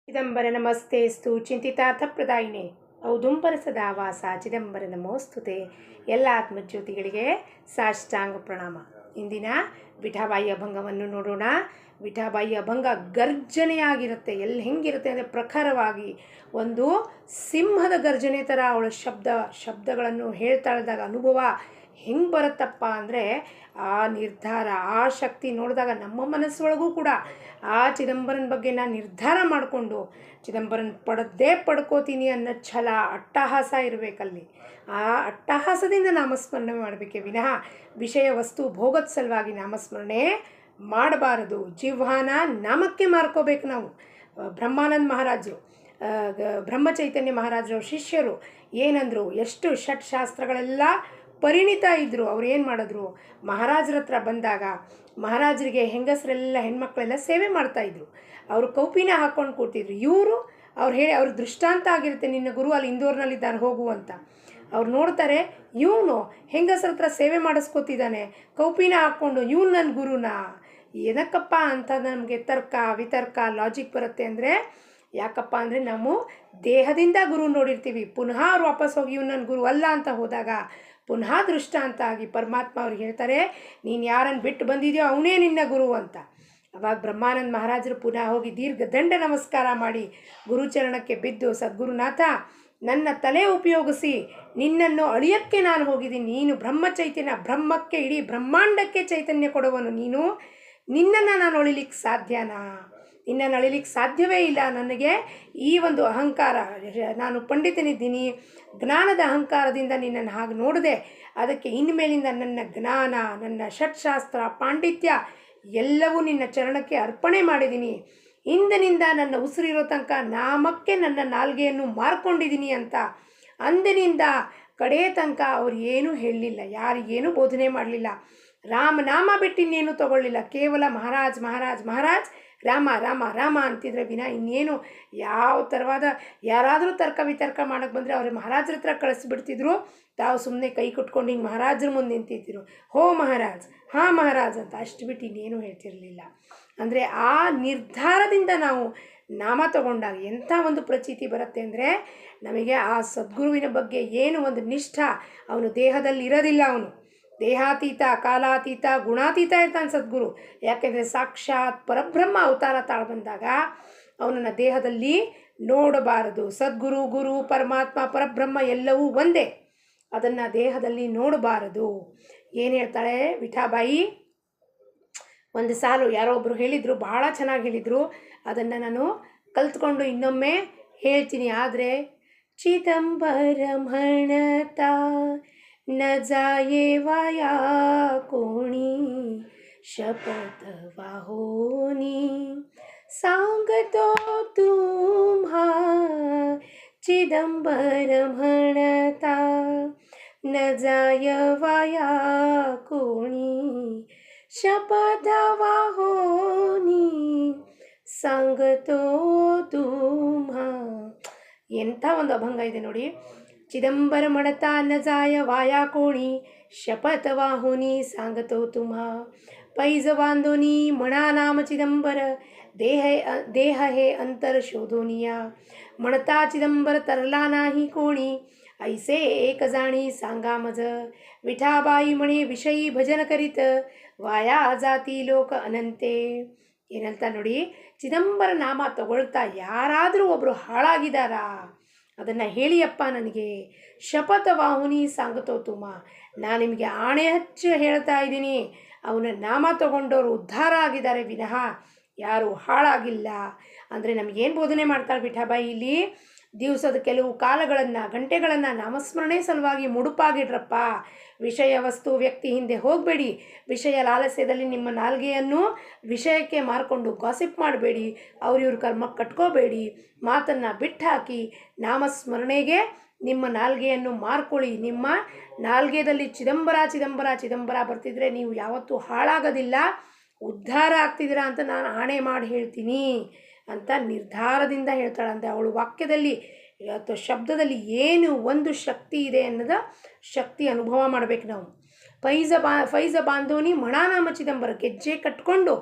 ಚಿದಂಬರ ನಮಸ್ತೆಸ್ತು ಚಿಂತಿತಾರ್ಥಪ್ರದಾಯಿನೇ ಔದುಂಬರ ಸದಾ ವಾಸ ಚಿದಂಬರ ನಮೋಸ್ತುತೆ. ಎಲ್ಲ ಆತ್ಮಜ್ಯೋತಿಗಳಿಗೆ ಸಾಷ್ಟಾಂಗ ಪ್ರಣಾಮ. ಇಂದಿನ ವಿಠಾಬಾಯಿ ಅಭಂಗವನ್ನು ನೋಡೋಣ. ವಿಠಾಬಾಯಿ ಅಭಂಗ ಗರ್ಜನೆಯಾಗಿರುತ್ತೆ. ಹೆಂಗಿರುತ್ತೆ ಅಂದರೆ ಪ್ರಖರವಾಗಿ ಒಂದು ಸಿಂಹದ ಗರ್ಜನೆ ಥರ ಅವಳ ಶಬ್ದಗಳನ್ನು ಹೇಳ್ತಾ ಇದ್ದಾಗ ಅನುಭವ ಹೆಂಗೆ ಬರುತ್ತಪ್ಪ ಅಂದರೆ ಆ ನಿರ್ಧಾರ, ಆ ಶಕ್ತಿ ನೋಡಿದಾಗ ನಮ್ಮ ಮನಸ್ಸೊಳಗೂ ಕೂಡ ಆ ಚಿದಂಬರನ ಬಗ್ಗೆ ನಾನು ನಿರ್ಧಾರ ಮಾಡಿಕೊಂಡು ಚಿದಂಬರನ ಪಡ್ಕೋತೀನಿ ಅನ್ನೋ ಛಲ, ಅಟ್ಟಹಾಸ ಇರಬೇಕಲ್ಲಿ. ಆ ಅಟ್ಟಹಾಸದಿಂದ ನಾಮಸ್ಮರಣೆ ಮಾಡಬೇಕೆ ವಿನಃ ವಿಷಯ ವಸ್ತು ಭೋಗದ ಸಲುವಾಗಿ ನಾಮಸ್ಮರಣೆ ಮಾಡಬಾರದು. ಜಿಹ್ವಾನ ನಾಮಕ್ಕೆ ಮಾರ್ಕೋಬೇಕು ನಾವು. ಬ್ರಹ್ಮಾನಂದ ಮಹಾರಾಜರು, ಬ್ರಹ್ಮಚೈತನ್ಯ ಮಹಾರಾಜರ ಶಿಷ್ಯರು ಏನಂದರು, ಎಷ್ಟು ಷಟ್ಶಾಸ್ತ್ರಗಳೆಲ್ಲ ಪರಿಣಿತ ಇದ್ದರು. ಅವ್ರು ಏನು ಮಾಡಿದ್ರು, ಮಹಾರಾಜರ ಹತ್ರ ಬಂದಾಗ ಮಹಾರಾಜರಿಗೆ ಹೆಂಗಸರೆಲ್ಲ ಹೆಣ್ಮಕ್ಳೆಲ್ಲ ಸೇವೆ ಮಾಡ್ತಾಯಿದ್ರು. ಅವರು ಕೌಪಿನ ಹಾಕ್ಕೊಂಡು ಕೂತಿದ್ರು. ಅವ್ರ ದೃಷ್ಟಾಂತ ಆಗಿರುತ್ತೆ, ನಿನ್ನ ಗುರು ಅಲ್ಲಿ ಇಂದೋರ್ನಲ್ಲಿದ್ದಾನೆ ಹೋಗು ಅಂತ. ಅವ್ರು ನೋಡ್ತಾರೆ, ಇವನು ಹೆಂಗಸರ ಹತ್ರ ಸೇವೆ ಮಾಡಿಸ್ಕೊತಿದ್ದಾನೆ ಕೌಪಿನ ಹಾಕ್ಕೊಂಡು, ಇವನು ನನ್ನ ಗುರುನ ಏನಕ್ಕಪ್ಪ ಅಂತ ನಮಗೆ ತರ್ಕ ವಿತರ್ಕ ಲಾಜಿಕ್ ಬರುತ್ತೆ. ಅಂದರೆ ಯಾಕಪ್ಪ ಅಂದರೆ ನಾವು ದೇಹದಿಂದ ಗುರು ನೋಡಿರ್ತೀವಿ, ಪುನಃ ಅವ್ರು ವಾಪಸ್ ಹೋಗಿ ಇವ್ನು ನನ್ನ ಗುರು ಅಲ್ಲ ಅಂತ ಹೋದಾಗ ಪುನಃ ದೃಷ್ಟಾಂತ ಆಗಿ ಪರಮಾತ್ಮ ಅವ್ರಿಗೆ ಹೇಳ್ತಾರೆ, ನೀನು ಯಾರನ್ನು ಬಿಟ್ಟು ಬಂದಿದೆಯೋ ಅವನೇ ನಿನ್ನ ಗುರು ಅಂತ. ಅವಾಗ ಬ್ರಹ್ಮಾನಂದ ಮಹಾರಾಜರು ಪುನಃ ಹೋಗಿ ದೀರ್ಘ ದಂಡ ನಮಸ್ಕಾರ ಮಾಡಿ ಗುರುಚರಣಕ್ಕೆ ಬಿದ್ದು, ಸದ್ಗುರುನಾಥ, ನನ್ನ ತಲೆ ಉಪಯೋಗಿಸಿ ನಿನ್ನನ್ನು ಅಳಿಯೋಕ್ಕೆ ನಾನು ಹೋಗಿದ್ದೀನಿ. ನೀನು ಬ್ರಹ್ಮಚೈತನ್ಯ, ಬ್ರಹ್ಮಕ್ಕೆ ಇಡೀ ಬ್ರಹ್ಮಾಂಡಕ್ಕೆ ಚೈತನ್ಯ ಕೊಡುವನು ನೀನು. ನಿನ್ನನ್ನು ನಾನು ಅಳಿಲಿಕ್ಕೆ ಸಾಧ್ಯನಾ? ನಿನ್ನನ್ನು ಅಳಿಲಿಕ್ಕೆ ಸಾಧ್ಯವೇ ಇಲ್ಲ. ನನಗೆ ಈ ಒಂದು ಅಹಂಕಾರ, ನಾನು ಪಂಡಿತನಿದ್ದೀನಿ, ಜ್ಞಾನದ ಅಹಂಕಾರದಿಂದ ನಿನ್ನನ್ನು ಹಾಗೆ ನೋಡಿದೆ. ಅದಕ್ಕೆ ಇನ್ಮೇಲಿಂದ ನನ್ನ ಜ್ಞಾನ, ನನ್ನ ಷಟ್ಶಾಸ್ತ್ರ, ಪಾಂಡಿತ್ಯ ಎಲ್ಲವೂ ನಿನ್ನ ಚರಣಕ್ಕೆ ಅರ್ಪಣೆ ಮಾಡಿದ್ದೀನಿ. ಇಂದಿನಿಂದ ನನ್ನ ಉಸಿರಿರೋ ತನಕ ನಾಮಕ್ಕೆ ನನ್ನ ನಾಲ್ಗೆಯನ್ನು ಮಾರ್ಕೊಂಡಿದ್ದೀನಿ ಅಂತ ಅಂದಿನಿಂದ ಕಡೇ ತನಕ ಅವ್ರು ಏನೂ ಹೇಳಲಿಲ್ಲ, ಯಾರಿಗೇನು ಬೋಧನೆ ಮಾಡಲಿಲ್ಲ. ರಾಮನಾಮ ಬಿಟ್ಟು ಇನ್ನೇನು ತಗೊಳ್ಳಿಲ್ಲ. ಕೇವಲ ಮಹಾರಾಜ್ ಮಹಾರಾಜ್ ಮಹಾರಾಜ್, ರಾಮ ರಾಮ ರಾಮ ಅಂತಿದ್ರೆ ವಿನ ಇನ್ನೇನು ಯಾವ ಥರವಾದ ಯಾರಾದರೂ ತರ್ಕ ವಿತರ್ಕ ಮಾಡೋಕ್ಕೆ ಬಂದರೆ ಅವ್ರ ಮಹಾರಾಜರ ಹತ್ರ ಕಳಿಸ್ಬಿಡ್ತಿದ್ರು. ತಾವು ಸುಮ್ಮನೆ ಕೈ ಕೊಟ್ಕೊಂಡು ಹಿಂಗೆ ಮಹಾರಾಜರ ಮುಂದೆ ನಿಂತಿದ್ರು, ಹೋ ಮಹಾರಾಜ್, ಹಾಂ ಮಹಾರಾಜ್ ಅಂತ. ಅಷ್ಟು ಬಿಟ್ಟು ಇನ್ನೇನು ಹೇಳ್ತಿರಲಿಲ್ಲ. ಅಂದರೆ ಆ ನಿರ್ಧಾರದಿಂದ ನಾವು ನಾಮ ತಗೊಂಡಾಗ ಎಂಥ ಒಂದು ಪ್ರಚೀತಿ ಬರುತ್ತೆ ಅಂದರೆ, ನಮಗೆ ಆ ಸದ್ಗುರುವಿನ ಬಗ್ಗೆ ಏನು ಒಂದು ನಿಷ್ಠ, ಅವನು ದೇಹದಲ್ಲಿ ಇರೋದಿಲ್ಲ, ಅವನು ದೇಹಾತೀತ, ಕಾಲಾತೀತ, ಗುಣಾತೀತ ಇರ್ತಾನೆ ಸದ್ಗುರು. ಯಾಕೆಂದರೆ ಸಾಕ್ಷಾತ್ ಪರಬ್ರಹ್ಮ ಅವತಾರ ತಾಳು ಬಂದಾಗ ಅವನನ್ನು ದೇಹದಲ್ಲಿ ನೋಡಬಾರದು. ಸದ್ಗುರು, ಗುರು, ಪರಮಾತ್ಮ, ಪರಬ್ರಹ್ಮ ಎಲ್ಲವೂ ಒಂದೇ. ಅದನ್ನು ದೇಹದಲ್ಲಿ ನೋಡಬಾರದು. ಏನು ಹೇಳ್ತಾಳೆ ವಿಠಾಬಾಯಿ? ಒಂದು ಸಾಲು ಯಾರೋ ಒಬ್ಬರು ಹೇಳಿದರು, ಬಹಳ ಚೆನ್ನಾಗಿ ಹೇಳಿದರು. ಅದನ್ನು ನಾನು ಕಲ್ತ್ಕೊಂಡು ಇನ್ನೊಮ್ಮೆ ಹೇಳ್ತೀನಿ. ಆದರೆ ಚಿದಂಬರಮಣತಾ न जाये वाया कोणी, शपथ वाहोनी सांगतो तुम्हा. चिदंबर म्हणता न जाय वाया कोणी, शपथ वाहोनी सांगतो तुम्हा. ಎಂಥ ಒಂದು ಅಭಂಗ ಇದೆ ನೋಡಿ. ಚಿದಂಬರ ಮಣತ ನ ಜಾಯ ವಾಯಾ ಕೋಣಿ, ಶಪಥ ವಾಹುನಿ सांगतो तुम्हा. पैज बांधोनी म्हणा नाम चिदंबर, देह हे अंतर शोधोनिया. म्हणता चिदंबर तरला नाही कोणी, ऐसे एक जाणी सांगा मज. विठाबाई म्हणे विषयी भजन करीत, वाया जाती लोक ಅನಂತೆ. ಏನಂತ ನೋಡಿ, ಚಿದಂಬರ ನಾಮ ತಗೊಳ್ತಾ ಯಾರಾದರೂ ಒಬ್ಬರು ಹಾಳಾಗಿದ್ದಾರಾ? ಅದನ್ನು ಹೇಳಿಯಪ್ಪ ನನಗೆ. ಶಪಥ ವಾಹುನಿ सांगतो तुम्हा. ನಾನು ನಿಮಗೆ ಆಣೆ ಹಚ್ಚಿ ಹೇಳ್ತಾ ಇದ್ದೀನಿ, ಅವನ ನಾಮ ತಗೊಂಡವರು ಉದ್ಧಾರ ಆಗಿದ್ದಾರೆ ವಿನಃ ಯಾರು ಹಾಳಾಗಿಲ್ಲ. ಅಂದರೆ ನಮಗೇನು ಬೋಧನೆ ಮಾಡ್ತಾಳೆ ವಿಠಾಬಾಯಿ ಇಲ್ಲಿ? ದಿವಸದ ಕೆಲವು ಕಾಲಗಳನ್ನು, ಗಂಟೆಗಳನ್ನು ನಾಮಸ್ಮರಣೆ ಸಲುವಾಗಿ ಮುಡುಪಾಗಿಡ್ರಪ್ಪ. ವಿಷಯ ವಸ್ತು ವ್ಯಕ್ತಿ ಹಿಂದೆ ಹೋಗಬೇಡಿ. ವಿಷಯ ಲಾಲಸ್ಯದಲ್ಲಿ ನಿಮ್ಮ ನಾಲ್ಗೆಯನ್ನು ವಿಷಯಕ್ಕೆ ಮಾರ್ಕೊಂಡು ಗಾಸಿಪ್ ಮಾಡಬೇಡಿ. ಅವ್ರಿವ್ರ ಕರ್ಮ ಕಟ್ಕೋಬೇಡಿ. ಮಾತನ್ನು ಬಿಟ್ಟಾಕಿ ನಾಮಸ್ಮರಣೆಗೆ ನಿಮ್ಮ ನಾಲ್ಗೆಯನ್ನು ಮಾರ್ಕೊಳ್ಳಿ. ನಿಮ್ಮ ನಾಲ್ಗೆಯಲ್ಲಿ ಚಿದಂಬರ ಚಿದಂಬರ ಚಿದಂಬರ ಬರ್ತಿದ್ರೆ ನೀವು ಯಾವತ್ತೂ ಹಾಳಾಗೋದಿಲ್ಲ, ಉದ್ಧಾರ ಆಗ್ತಿದ್ದೀರಾ ಅಂತ ನಾನು ಆಣೆ ಮಾಡಿ ಹೇಳ್ತೀನಿ ಅಂತ ನಿರ್ಧಾರದಿಂದ ಹೇಳ್ತಾಳಂತೆ. ಅವಳು ವಾಕ್ಯದಲ್ಲಿ ಅಥವಾ ಶಬ್ದದಲ್ಲಿ ಏನು ಒಂದು ಶಕ್ತಿ ಇದೆ ಅನ್ನೋದ ಶಕ್ತಿ ಅನುಭವ ಮಾಡಬೇಕು ನಾವು. ಫೈಜ ಬಾಂಧೋನಿ ಮಣಾನಾಮ ಚಿದಂಬರ, ಗೆಜ್ಜೆ ಕಟ್ಕೊಂಡು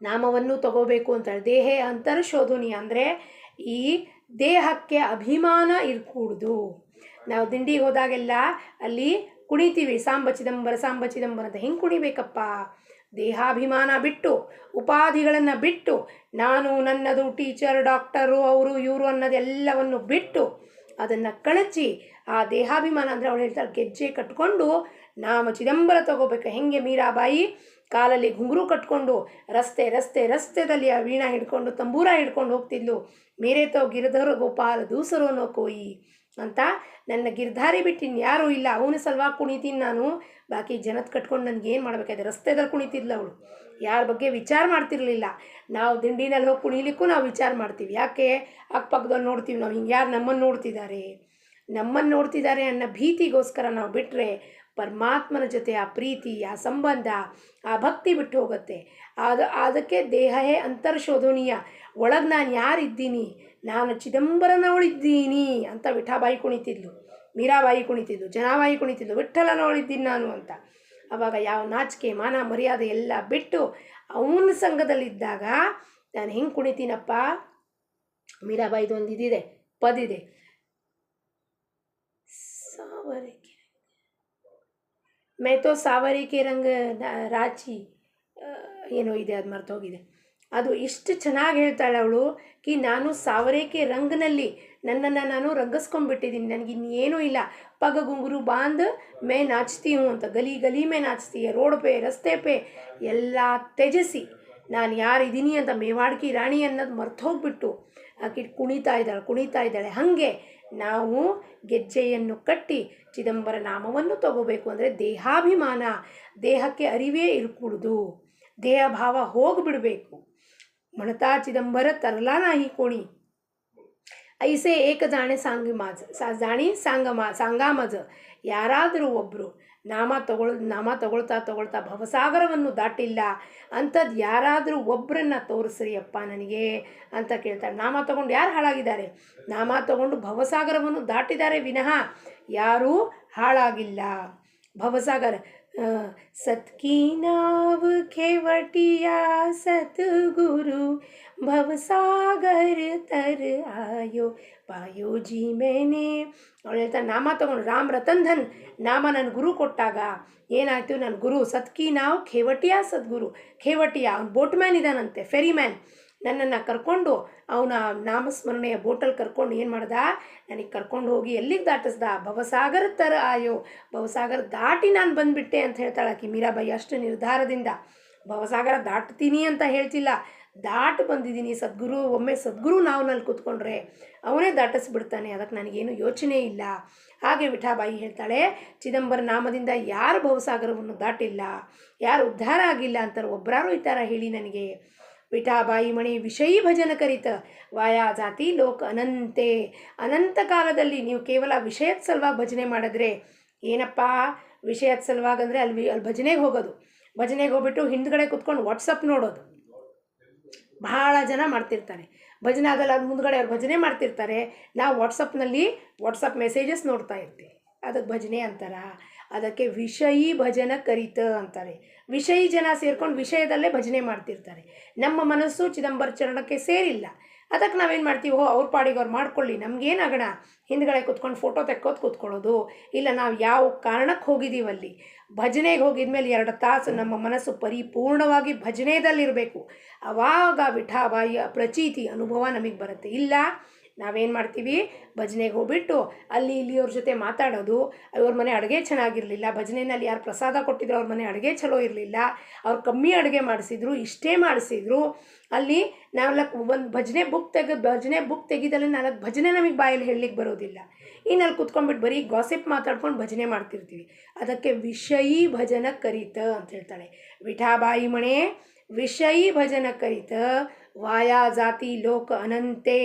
ನಾಮವನ್ನು ತಗೋಬೇಕು ಅಂತಾಳೆ. ದೇಹ ಅಂತರ್ಶೋಧನಿ ಅಂದರೆ ಈ ದೇಹಕ್ಕೆ ಅಭಿಮಾನ ಇರ್ಕೂಡ್ದು. ನಾವು ದಿಂಡಿಗೆ ಹೋದಾಗೆಲ್ಲ ಅಲ್ಲಿ ಕುಣಿತೀವಿ, ಸಾಂಬ ಚಿದಂಬರ ಸಾಂಬ ಚಿದಂಬರ ಅಂತ. ಹೆಂಗೆ ಕುಣಿಬೇಕಪ್ಪ? ದೇಹಾಭಿಮಾನ ಬಿಟ್ಟು, ಉಪಾಧಿಗಳನ್ನು ಬಿಟ್ಟು, ನಾನು ನನ್ನದು ಟೀಚರ್ ಡಾಕ್ಟರು ಅವರು ಇವರು ಅನ್ನೋದೆಲ್ಲವನ್ನು ಬಿಟ್ಟು ಅದನ್ನು ಕಳಚಿ ಆ ದೇಹಾಭಿಮಾನ ಅಂದರೆ ಅವಳು ಹೇಳ್ತಾಳೆ ಗೆಜ್ಜೆ ಕಟ್ಕೊಂಡು ನಾಮ ಚಿದಂಬರ ತಗೋಬೇಕು. ಹೆಂಗೆ ಮೀರಾಬಾಯಿ ಕಾಲಲ್ಲಿ घुंघरू ಕಟ್ಕೊಂಡು ರಸ್ತೆದಲ್ಲಿ ಆ ವೀಣಾ ಹಿಡ್ಕೊಂಡು ತಂಬೂರ ಹಿಡ್ಕೊಂಡು ಹೋಗ್ತಿದ್ಲು. ಮೇರೆ ತೋ ಗಿರಿಧರ ಗೋಪಾಲ ದೂಸರೋನೋ ಕೋಯಿ ಅಂತ. ನನ್ನ ಗಿರ್ಧಾರಿ ಬಿಟ್ಟು ಇನ್ಯಾರೂ ಇಲ್ಲ, ಅವನ ಸಲುವಾಗಿ ಕುಣಿತೀನಿ ನಾನು, ಬಾಕಿ ಜನದ ಕಟ್ಕೊಂಡು ನನಗೇನು ಮಾಡಬೇಕಾದ್ರೆ. ರಸ್ತೆದಲ್ಲಿ ಕುಣಿತಿದ್ಲು ಅವಳು, ಯಾರ ಬಗ್ಗೆ ವಿಚಾರ ಮಾಡ್ತಿರ್ಲಿಲ್ಲ. ನಾವು ದಿಂಡಿನಲ್ಲಿ ಹೋಗಿ ಕುಣಿಲಿಕ್ಕೂ ನಾವು ವಿಚಾರ ಮಾಡ್ತೀವಿ. ಯಾಕೆ? ಅಕ್ಕಪಕ್ಕದಲ್ಲಿ ನೋಡ್ತೀವಿ ನಾವು, ಹಿಂಗೆ ಯಾರು ನಮ್ಮನ್ನು ನೋಡ್ತಿದ್ದಾರೆ ಅನ್ನೋ ಭೀತಿಗೋಸ್ಕರ ನಾವು ಬಿಟ್ಟರೆ ಪರಮಾತ್ಮನ ಜೊತೆ ಆ ಪ್ರೀತಿ, ಆ ಸಂಬಂಧ, ಆ ಭಕ್ತಿ ಬಿಟ್ಟು ಹೋಗುತ್ತೆ. ಅದಕ್ಕೆ ದೇಹವೇ ಅಂತರ್ಶೋಧನೀಯ. ಒಳಗೆ ನಾನು ಯಾರಿದ್ದೀನಿ, ನಾನು ಚಿದಂಬರನವಳಿದ್ದೀನಿ ಅಂತ ವಿಠಾಬಾಯಿ ಕುಣಿತಿದ್ಲು, ಮೀರಾಬಾಯಿ ಕುಣಿತಿದ್ಲು, ಜನಾಬಾಯಿ ಕುಣಿತಿದ್ಲು, ವಿಠ್ಠಲನವಳಿದ್ದೀನಿ ನಾನು ಅಂತ. ಆವಾಗ ಯಾವ ನಾಚಿಕೆ ಮಾನ ಮರ್ಯಾದೆ ಎಲ್ಲ ಬಿಟ್ಟು ಅವನ ಸಂಘದಲ್ಲಿದ್ದಾಗ ನಾನು ಹೆಂಗೆ ಕುಣಿತೀನಪ್ಪ. ಮೀರಾಬಾಯಿದು ಒಂದು ಇದಿದೆ, ಪದಿದೆ, ಸಾವರಿ ಮೇತೋ ಸಾವರಿ ಕೆ ರಂಗ ರಾಚಿ ಏನೋ ಇದೆ, ಅದು ಮರ್ತೋಗಿದೆ. ಅದು ಇಷ್ಟು ಚೆನ್ನಾಗಿ ಹೇಳ್ತಾಳೆ ಅವಳು ಕಿ ನಾನು ಸಾವರೇಕೆ ರಂಗ್ನಲ್ಲಿ ನನ್ನನ್ನು ನಾನು ರಂಗಿಸ್ಕೊಂಡ್ಬಿಟ್ಟಿದ್ದೀನಿ, ನನಗಿನ್ನೇನೂ ಇಲ್ಲ. ಪಗ घुंघरू ಬಾಂದ್ ಮೇ ನಾಚ್ತಿ ಹೂँ ಅಂತ. ಗಲಿ ಮೇ ನಾಚ್ತಿ, ರೋಡ್ ಪೇ ರಸ್ತೆ ಪೇ ಎಲ್ಲ ತ್ಯಜಿಸಿ ನಾನು ಯಾರಿದ್ದೀನಿ ಅಂತ ಮೇವಾಡ್ಕಿ ರಾಣಿ ಅನ್ನೋದು ಮರ್ತೋಗ್ಬಿಟ್ಟು ಆಕೆ ಕುಣಿತಾ ಇದ್ದಾಳೆ. ಹಾಗೆ ನಾವು ಗೆಜ್ಜೆಯನ್ನು ಕಟ್ಟಿ ಚಿದಂಬರ ನಾಮವನ್ನು ತಗೋಬೇಕು ಅಂದರೆ ದೇಹಾಭಿಮಾನ, ದೇಹಕ್ಕೆ ಅರಿವೇ ಇರ್ಕೂಡ್ದು, ದೇಹ ಭಾವ ಹೋಗಿಬಿಡಬೇಕು. म्हणता चिदंबर तरला नाही कोणी, ಐಸೆ ಏಕ ಜಾಣೆ ಸಾಂಗ ಮಜ. ಯಾರಾದರೂ ಒಬ್ಬರು ನಾಮ ತಗೊಳ್ತಾ ಭವಸಾಗರವನ್ನು ದಾಟಿಲ್ಲ ಅಂಥದ್ದು ಯಾರಾದರೂ ಒಬ್ಬರನ್ನ ತೋರಿಸ್ರಿ ಅಪ್ಪ ನನಗೆ ಅಂತ ಕೇಳ್ತಾಳೆ. ನಾಮ ತಗೊಂಡು ಯಾರು ಹಾಳಾಗಿದ್ದಾರೆ? ನಾಮ ತಗೊಂಡು ಭವಸಾಗರವನ್ನು ದಾಟಿದ್ದಾರೆ ವಿನಃ ಯಾರೂ ಹಾಳಾಗಿಲ್ಲ. ಭವಸಾಗರ ಸತ್ಕಿ ನಾವ್ ಖೇವಟಿಯಾ ಸದ್ಗುರು ಭವಸಾಗರ ತರ್ ಆಯೋ ಪಾಯೋ ಜಿ ಮೇನೆ. ಅವಳು ಹೇಳ್ತಾನೆ ನಾಮ ತಗೊಂಡು ರಾಮ್ ರತನ್ ಧನ್ ನಾಮ ನನ್ನ ಗುರು ಕೊಟ್ಟಾಗ ಏನಾಯಿತು, ನನ್ನ ಗುರು ಸತ್ಕಿ ನಾವ್ ಖೇವಟಿಯಾ ಸದ್ಗುರು. ಖೇವಟಿಯಾ ಅವ್ನು ಬೋಟ್ ಮ್ಯಾನ್ ಇದ್ದಾನಂತೆ, ಫೆರಿ ಮ್ಯಾನ್. ನನ್ನನ್ನು ಕರ್ಕೊಂಡು ಅವನ ನಾಮಸ್ಮರಣೆಯ ಬೋಟಲ್ಲಿ ಕರ್ಕೊಂಡು ಏನು ಮಾಡ್ದ, ನನಗೆ ಕರ್ಕೊಂಡು ಹೋಗಿ ಎಲ್ಲಿಗೆ ದಾಟಿಸ್ದ? ಭವಸಾಗರ ತರ ಆಯೋ, ಭವಸಾಗರ ದಾಟಿ ನಾನು ಬಂದುಬಿಟ್ಟೆ ಅಂತ ಹೇಳ್ತಾಳೆ ಆಕಿ ಮೀರಾಬಾಯಿ ಅಷ್ಟು ನಿರ್ಧಾರದಿಂದ. ಭವಸಾಗರ ದಾಟ್ತೀನಿ ಅಂತ ಹೇಳ್ತಿಲ್ಲ, ದಾಟಿ ಬಂದಿದ್ದೀನಿ. ಒಮ್ಮೆ ಸದ್ಗುರು ನಾವ್ನಲ್ಲಿ ಕೂತ್ಕೊಂಡ್ರೆ ಅವನೇ ದಾಟಿಸ್ಬಿಡ್ತಾನೆ, ಅದಕ್ಕೆ ನನಗೇನು ಯೋಚನೆ ಇಲ್ಲ. ಹಾಗೆ ವಿಠಾಬಾಯಿ ಹೇಳ್ತಾಳೆ ಚಿದಂಬರ ನಾಮದಿಂದ ಯಾರು ಭವಸಾಗರವನ್ನು ದಾಟಿಲ್ಲ, ಯಾರು ಉದ್ಧಾರ ಆಗಿಲ್ಲ ಅಂತಾರೆ, ಒಬ್ಬರಾರು ಈ ಥರ ಹೇಳಿ ನನಗೆ. ವಿಠಾಬಾಯಿ ಮಣಿ ವಿಷಯಿ ಭಜನ ಕರಿತ ವಾಯಾ ಜಾತಿ ಲೋಕ ಅನಂತೆ. ಅನಂತ ಕಾಲದಲ್ಲಿ ನೀವು ಕೇವಲ ವಿಷಯದ ಸಲುವಾಗಿ ಭಜನೆ ಮಾಡಿದ್ರೆ ಏನಪ್ಪ, ವಿಷಯದ ಸಲುವಾಗಿ ಅಂದರೆ ಅಲ್ಲಿ ಭಜನೆಗೆ ಹೋಗೋದು, ಭಜನೆಗೆ ಹೋಗ್ಬಿಟ್ಟು ಹಿಂದ್ಗಡೆ ಕೂತ್ಕೊಂಡು ವಾಟ್ಸಪ್ ನೋಡೋದು ಬಹಳ ಜನ ಮಾಡ್ತಿರ್ತಾರೆ. ಭಜನೆ ಆಗಲ್ಲ, ಅದು ಮುಂದ್ಗಡೆ ಅವ್ರು ಭಜನೆ ಮಾಡ್ತಿರ್ತಾರೆ, ನಾವು ವಾಟ್ಸಪ್ ಮೆಸೇಜಸ್ ನೋಡ್ತಾ ಇರ್ತೀವಿ. ಅದಕ್ಕೆ ಭಜನೆ ಅಂತಾರ. ಅದಕ್ಕೆ ವಿಷಯಿ ಭಜನ ಕರಿತ ಅಂತಾರೆ. ವಿಷಯಿ ಜನ ಸೇರ್ಕೊಂಡು ವಿಷಯದಲ್ಲೇ ಭಜನೆ ಮಾಡ್ತಿರ್ತಾರೆ. ನಮ್ಮ ಮನಸ್ಸು ಚಿದಂಬರ ಚರಣಕ್ಕೆ ಸೇರಿಲ್ಲ. ಅದಕ್ಕೆ ನಾವೇನು ಮಾಡ್ತೀವಿ, ಅವ್ರ ಪಾಡಿಗೆ ಅವ್ರು ಮಾಡ್ಕೊಳ್ಳಿ, ನಮಗೇನಾಗೋಣ, ಹಿಂದ್ಗಡೆ ಕೂತ್ಕೊಂಡು ಫೋಟೋ ತೆಕ್ಕೋದು ಕೂತ್ಕೊಳ್ಳೋದು. ಇಲ್ಲ ನಾವು ಯಾವ ಕಾರಣಕ್ಕೆ ಹೋಗಿದ್ದೀವಲ್ಲಿ ಭಜನೆಗೆ ಹೋಗಿದ್ಮೇಲೆ 2 ತಾಸು ನಮ್ಮ ಮನಸ್ಸು ಪರಿಪೂರ್ಣವಾಗಿ ಭಜನೆಯದಲ್ಲಿರಬೇಕು. ಆವಾಗ ವಿಠಾಬಾಯಿಯ ಪ್ರಚೀತಿ ಅನುಭವ ನಮಗೆ ಬರುತ್ತೆ. ಇಲ್ಲ ನಾವೇನು ಮಾಡ್ತೀವಿ, ಭಜನೆಗೆ ಹೋಗ್ಬಿಟ್ಟು ಅಲ್ಲಿ ಇಲ್ಲಿ ಅವ್ರ ಜೊತೆ ಮಾತಾಡೋದು, ಅವ್ರ ಮನೆ ಅಡುಗೆ ಚೆನ್ನಾಗಿರಲಿಲ್ಲ, ಭಜನೆಯಲ್ಲಿ ಯಾರು ಪ್ರಸಾದ ಕೊಟ್ಟಿದ್ರು ಅವ್ರ ಮನೆ ಅಡುಗೆ ಚಲೋ ಇರಲಿಲ್ಲ, ಅವ್ರು ಕಮ್ಮಿ ಅಡುಗೆ ಮಾಡಿಸಿದ್ರು, ಇಷ್ಟೇ ಮಾಡಿಸಿದ್ರು. ಅಲ್ಲಿ ನಾವೆಲ್ಲ ಒಂದು ಭಜನೆ ಬುಕ್ ತೆಗೆದಲ್ಲಿ 4 ಭಜನೆ ನಮಗೆ ಬಾಯಲ್ಲಿ ಹೇಳಲಿಕ್ಕೆ ಬರೋದಿಲ್ಲ. ಇನ್ನಲ್ಲಿ ಕುತ್ಕೊಂಡ್ಬಿಟ್ಟು ಬರೀ ಗಾಸಿಪ್ ಮಾತಾಡ್ಕೊಂಡು ಭಜನೆ ಮಾಡ್ತಿರ್ತೀವಿ. ಅದಕ್ಕೆ ವಿಷಯಿ ಭಜನ ಕರಿತ ಅಂತ ಹೇಳ್ತಾಳೆ ವಿಠಾಬಾಯಿ ಮಣೆ. ವಿಷಯಿ ಭಜನ ಕರಿತ ವಾಯಾ ಜಾತಿ ಲೋಕ ಅನಂತೆ.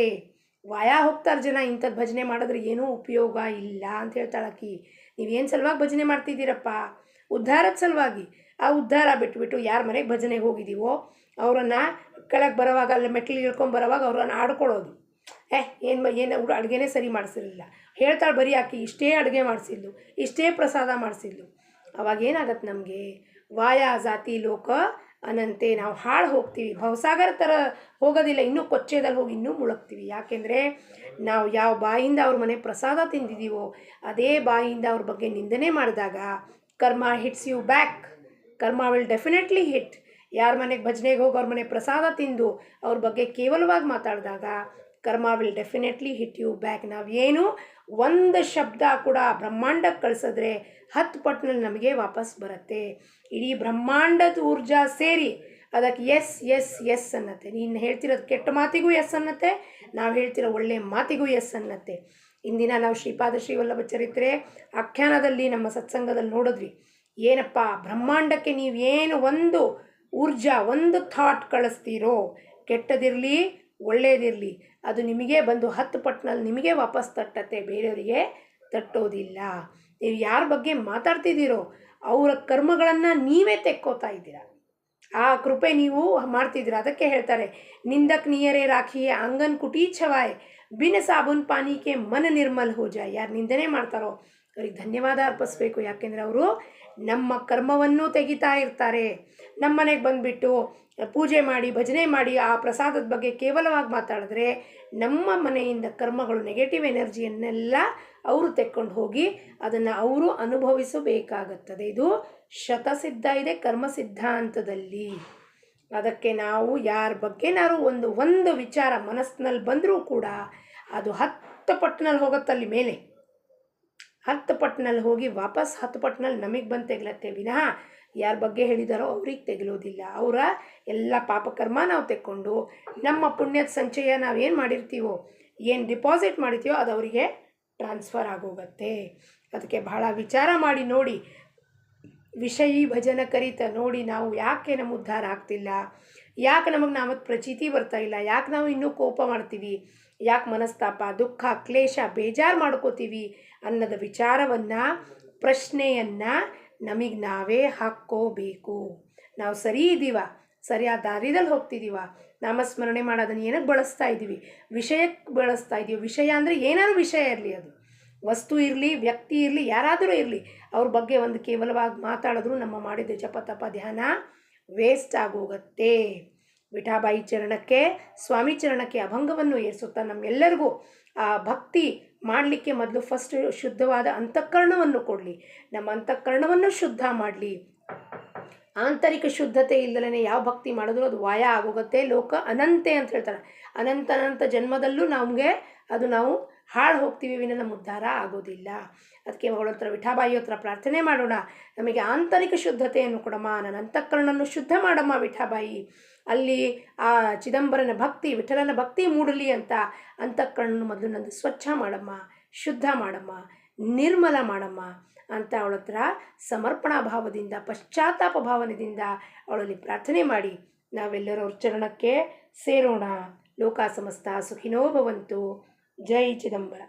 ವಾಯಾ ಹೋಗ್ತಾರೆ ಜನ, ಇಂಥದ್ದು ಭಜನೆ ಮಾಡಿದ್ರೆ ಏನೂ ಉಪಯೋಗ ಇಲ್ಲ ಅಂತ ಹೇಳ್ತಾಳಕಿ. ನೀವೇನು ಸಲುವಾಗಿ ಭಜನೆ ಮಾಡ್ತಿದ್ದೀರಪ್ಪ? ಉದ್ಧಾರದ ಸಲುವಾಗಿ. ಆ ಉದ್ಧಾರ ಬಿಟ್ಬಿಟ್ಟು ಯಾರ ಮನೆಗೆ ಭಜನೆಗೆ ಹೋಗಿದ್ದೀವೋ ಅವರನ್ನು ಕೆಳಗೆ ಬರೋವಾಗ ಅಲ್ಲಿ ಮೆಟ್ಲಿಗೆ ಇಳ್ಕೊಂಡು ಬರೋವಾಗ ಅವ್ರನ್ನ ಆಡ್ಕೊಳ್ಳೋದು. ಏನು ಅಡುಗೆನೇ ಸರಿ ಮಾಡಿಸಿರಲಿಲ್ಲ ಹೇಳ್ತಾಳೆ ಬರೀ ಆಕಿ. ಇಷ್ಟೇ ಅಡುಗೆ ಮಾಡಿಸಿದ್ಲು, ಇಷ್ಟೇ ಪ್ರಸಾದ ಮಾಡಿಸಿದ್ಲು. ಅವಾಗ ಏನಾಗತ್ತೆ ನಮಗೆ? ವಾಯಾ ಜಾತಿ ಲೋಕ ಅನಂತೆ ನಾವು ಹಾಳು ಹೋಗ್ತೀವಿ. ಭವಸಾಗರ ಥರ ಹೋಗೋದಿಲ್ಲ, ಇನ್ನೂ ಕೊಚ್ಚೆದಲ್ಲಿ ಹೋಗಿ ಇನ್ನೂ ಮುಳುಗ್ತೀವಿ. ಯಾಕೆಂದರೆ ನಾವು ಯಾವ ಬಾಯಿಂದ ಅವ್ರ ಮನೆ ಪ್ರಸಾದ ತಿಂದಿದ್ದೀವೋ ಅದೇ ಬಾಯಿಂದ ಅವ್ರ ಬಗ್ಗೆ ನಿಂದನೆ ಮಾಡಿದಾಗ ಕರ್ಮ ಹಿಟ್ಸ್ ಯು ಬ್ಯಾಕ್. ಕರ್ಮ ವಿಲ್ ಡೆಫಿನೆಟ್ಲಿ ಹಿಟ್. ಯಾರ ಮನೆಗೆ ಭಜನೆಗೆ ಹೋಗಿ ಅವ್ರ ಮನೆ ಪ್ರಸಾದ ತಿಂದು ಅವ್ರ ಬಗ್ಗೆ ಕೇವಲವಾಗಿ ಮಾತಾಡಿದಾಗ karma will definitely hit you back. ನಾವೇನು ಒಂದು ಶಬ್ದ ಕೂಡ ಬ್ರಹ್ಮಾಂಡಕ್ಕೆ ಕಳಿಸಿದ್ರೆ 10 ಪಟ್ಟಿನಲ್ಲಿ ನಮಗೆ ವಾಪಸ್ ಬರುತ್ತೆ. ಇಡೀ ಬ್ರಹ್ಮಾಂಡದ ಊರ್ಜಾ ಸೇರಿ ಅದಕ್ಕೆ ಎಸ್ ಎಸ್ ಎಸ್ ಅನ್ನತ್ತೆ. ನೀನು ಹೇಳ್ತಿರೋದು ಕೆಟ್ಟ ಮಾತಿಗೂ ಎಸ್ ಅನ್ನತ್ತೆ, ನಾವು ಹೇಳ್ತಿರೋ ಒಳ್ಳೆ ಮಾತಿಗೂ ಎಸ್ ಅನ್ನತ್ತೆ. ಇಂದಿನ ನಾವು ಶ್ರೀಪಾದ ಶ್ರೀವಲ್ಲಭ ಚರಿತ್ರೆ ಆಖ್ಯಾನದಲ್ಲಿ ನಮ್ಮ ಸತ್ಸಂಗದಲ್ಲಿ ನೋಡಿದ್ವಿ. ಏನಪ್ಪ ಬ್ರಹ್ಮಾಂಡಕ್ಕೆ ನೀವೇನು ಒಂದು ಊರ್ಜಾ ಒಂದು ಥಾಟ್ ಕಳಿಸ್ತೀರೋ, ಕೆಟ್ಟದಿರಲಿ ಒಳ್ಳೆಯದಿರಲಿ, ಅದು ನಿಮಗೆ ಬಂದು 10 ಪಟ್ಟಿನಲ್ಲಿ ನಿಮಗೆ ವಾಪಸ್ ತಟ್ಟತ್ತೆ, ಬೇರೆಯವರಿಗೆ ತಟ್ಟೋದಿಲ್ಲ. ನೀವು ಯಾರ ಬಗ್ಗೆ ಮಾತಾಡ್ತಿದ್ದೀರೋ ಅವರ ಕರ್ಮಗಳನ್ನು ನೀವೇ ತೆಕ್ಕೋತಾ ಇದ್ದೀರಾ. ಆ ಕೃಪೆ ನೀವು ಮಾಡ್ತಿದ್ದೀರ. ಅದಕ್ಕೆ ಹೇಳ್ತಾರೆ, ನಿಂದಕ್ ನಿಯರೇ ರಾಖಿಯೇ ಆಂಗನ್ ಕುಟಿ ಛವಾಯ್ ಬಿನ ಸಾಬೂನ್ ಪಾನಿಕೆ ಮನ ನಿರ್ಮಲ್ ಹೋ ಜಾಯ್. ಯಾರು ನಿಂದನೆ ಮಾಡ್ತಾರೋ ಅವ್ರಿಗೆ ಧನ್ಯವಾದ ಅರ್ಪಿಸ್ಬೇಕು. ಯಾಕೆಂದರೆ ಅವರು ನಮ್ಮ ಕರ್ಮವನ್ನು ತೆಗಿತಾ ಇರ್ತಾರೆ. ನಮ್ಮ ಮನೆಗೆ ಬಂದುಬಿಟ್ಟು ಪೂಜೆ ಮಾಡಿ ಭಜನೆ ಮಾಡಿ ಆ ಪ್ರಸಾದದ ಬಗ್ಗೆ ಕೇವಲವಾಗಿ ಮಾತಾಡಿದ್ರೆ ನಮ್ಮ ಮನೆಯಿಂದ ಕರ್ಮಗಳು ನೆಗೆಟಿವ್ ಎನರ್ಜಿಯನ್ನೆಲ್ಲ ಅವರು ತೆಕ್ಕೊಂಡು ಹೋಗಿ ಅದನ್ನು ಅವರು ಅನುಭವಿಸಬೇಕಾಗುತ್ತದೆ. ಇದು ಶತಸಿದ್ಧ ಇದೆ ಕರ್ಮ ಸಿದ್ಧಾಂತದಲ್ಲಿ. ಅದಕ್ಕೆ ನಾವು ಯಾರ ಬಗ್ಗೆನಾರು ಒಂದು ವಿಚಾರ ಮನಸ್ಸಿನಲ್ಲಿ ಬಂದರೂ ಕೂಡ ಅದು 10 ಪಟ್ಟಿನಲ್ಲಿ ಹೋಗುತ್ತಲ್ಲಿ ಮೇಲೆ, 10 ಪಟ್ಟಿನಲ್ಲಿ ಹೋಗಿ ವಾಪಸ್ 10 ಪಟ್ಟಿನಲ್ಲಿ ನಮಗೆ ಬಂದು ತೆಗಲತ್ತೆ ವಿನಃ ಯಾರ ಬಗ್ಗೆ ಹೇಳಿದಾರೋ ಅವ್ರಿಗೆ ತೆಗಲೋದಿಲ್ಲ. ಅವರ ಎಲ್ಲ ಪಾಪಕರ್ಮ ನಾವು ತೆಕ್ಕೊಂಡು ನಮ್ಮ ಪುಣ್ಯದ ಸಂಚಯ ನಾವೇನು ಮಾಡಿರ್ತೀವೋ, ಏನು ಡಿಪಾಸಿಟ್ ಮಾಡಿರ್ತೀವೋ ಅದು ಅವರಿಗೆ ಟ್ರಾನ್ಸ್ಫರ್ ಆಗೋಗುತ್ತೆ. ಅದಕ್ಕೆ ಬಹಳ ವಿಚಾರ ಮಾಡಿ ನೋಡಿ, ವಿಷಯಿ ಭಜನ ಕರಿತ ನೋಡಿ ನಾವು ಯಾಕೆ ನಮ್ಮ ಉದ್ಧಾರ ಆಗ್ತಿಲ್ಲ, ಯಾಕೆ ನಮಗೆ ನಾವತ್ತು ಪ್ರಚೀತಿ ಬರ್ತಾಯಿಲ್ಲ, ಯಾಕೆ ನಾವು ಇನ್ನೂ ಕೋಪ ಮಾಡ್ತೀವಿ, ಯಾಕೆ ಮನಸ್ತಾಪ ದುಃಖ ಕ್ಲೇಶ ಬೇಜಾರು ಮಾಡ್ಕೋತೀವಿ ಅನ್ನೋದ ವಿಚಾರವನ್ನು ಪ್ರಶ್ನೆಯನ್ನು ನಮಗೆ ನಾವೇ ಹಾಕ್ಕೋಬೇಕು. ನಾವು ಸರಿ ಇದ್ದೀವ, ಸರಿಯಾದ ದಾರಿದಲ್ಲಿ ಹೋಗ್ತಿದ್ದೀವ, ನಾಮಸ್ಮರಣೆ ಮಾಡೋದನ್ನು ಏನಕ್ಕೆ ಬಳಸ್ತಾ ಇದ್ದೀವಿ, ವಿಷಯಕ್ಕೆ ಬಳಸ್ತಾ ಇದ್ದೀವಿ. ವಿಷಯ ಅಂದರೆ ಏನಾದ್ರು ವಿಷಯ ಇರಲಿ, ಅದು ವಸ್ತು ಇರಲಿ ವ್ಯಕ್ತಿ ಇರಲಿ ಯಾರಾದರೂ ಇರಲಿ, ಅವ್ರ ಬಗ್ಗೆ ಒಂದು ಕೇವಲವಾಗಿ ಮಾತಾಡಿದ್ರು ನಮ್ಮ ಮಾಡಿದ ಜಪ ತಪ ಧ್ಯಾನ ವೇಸ್ಟ್ ಆಗೋಗುತ್ತೆ. ವಿಠಾಬಾಯಿ ಚರಣಕ್ಕೆ ಸ್ವಾಮಿ ಚರಣಕ್ಕೆ ಅಭಂಗವನ್ನು ಏರಿಸುತ್ತಾ ನಮ್ಮೆಲ್ಲರಿಗೂ ಆ ಭಕ್ತಿ ಮಾಡಲಿಕ್ಕೆ ಮೊದಲು ಫಸ್ಟ್ ಶುದ್ಧವಾದ ಅಂತಃಕರಣವನ್ನು ಕೊಡಲಿ, ನಮ್ಮ ಅಂತಃಕರಣವನ್ನು ಶುದ್ಧ ಮಾಡಲಿ. ಆಂತರಿಕ ಶುದ್ಧತೆ ಇಲ್ಲದೇ ಯಾವ ಭಕ್ತಿ ಮಾಡಿದ್ರು ಅದು ವಾಯ ಆಗೋಗುತ್ತೆ. ಲೋಕ ಅನಂತೆ ಅಂತ ಹೇಳ್ತಾರೆ, ಅನಂತ ಜನ್ಮದಲ್ಲೂ ನಮಗೆ ಅದು ನಾವು ಹಾಳು ಹೋಗ್ತೀವಿ ವಿನ ನಮ್ಮ ಉದ್ಧಾರ ಆಗೋದಿಲ್ಲ. ಅದಕ್ಕೆ ಅವಳ ಹತ್ರ ವಿಠಾಬಾಯಿ ಹತ್ರ ಪ್ರಾರ್ಥನೆ ಮಾಡೋಣ, ನಮಗೆ ಆಂತರಿಕ ಶುದ್ಧತೆಯನ್ನು ಕೊಡಮ್ಮ, ನನ್ನ ಅಂತಃಕರಣವನ್ನು ಶುದ್ಧ ಮಾಡಮ್ಮ ವಿಠಾಬಾಯಿ. ಅಲ್ಲಿ ಆ ಚಿದಂಬರನ ಭಕ್ತಿ ವಿಠಲನ ಭಕ್ತಿ ಮೂಡಲಿ ಅಂತ ಅಂತಃಕರಣ ಮೊದಲು ನಂದು ಸ್ವಚ್ಛ ಮಾಡಮ್ಮ, ಶುದ್ಧ ಮಾಡಮ್ಮ, ನಿರ್ಮಲ ಮಾಡಮ್ಮ ಅಂತ ಅವಳ ಹತ್ರ ಸಮರ್ಪಣಾ ಭಾವದಿಂದ ಪಶ್ಚಾತ್ತಾಪ ಭಾವನೆಯಿಂದ ಅವಳಲ್ಲಿ ಪ್ರಾರ್ಥನೆ ಮಾಡಿ ನಾವೆಲ್ಲರೂ ಅವ್ರ ಚರಣಕ್ಕೆ ಸೇರೋಣ. ಲೋಕ ಸಮಸ್ತ ಸುಖಿನೋ ಭವಂತು. ಜೈ ಚಿದಂಬರ.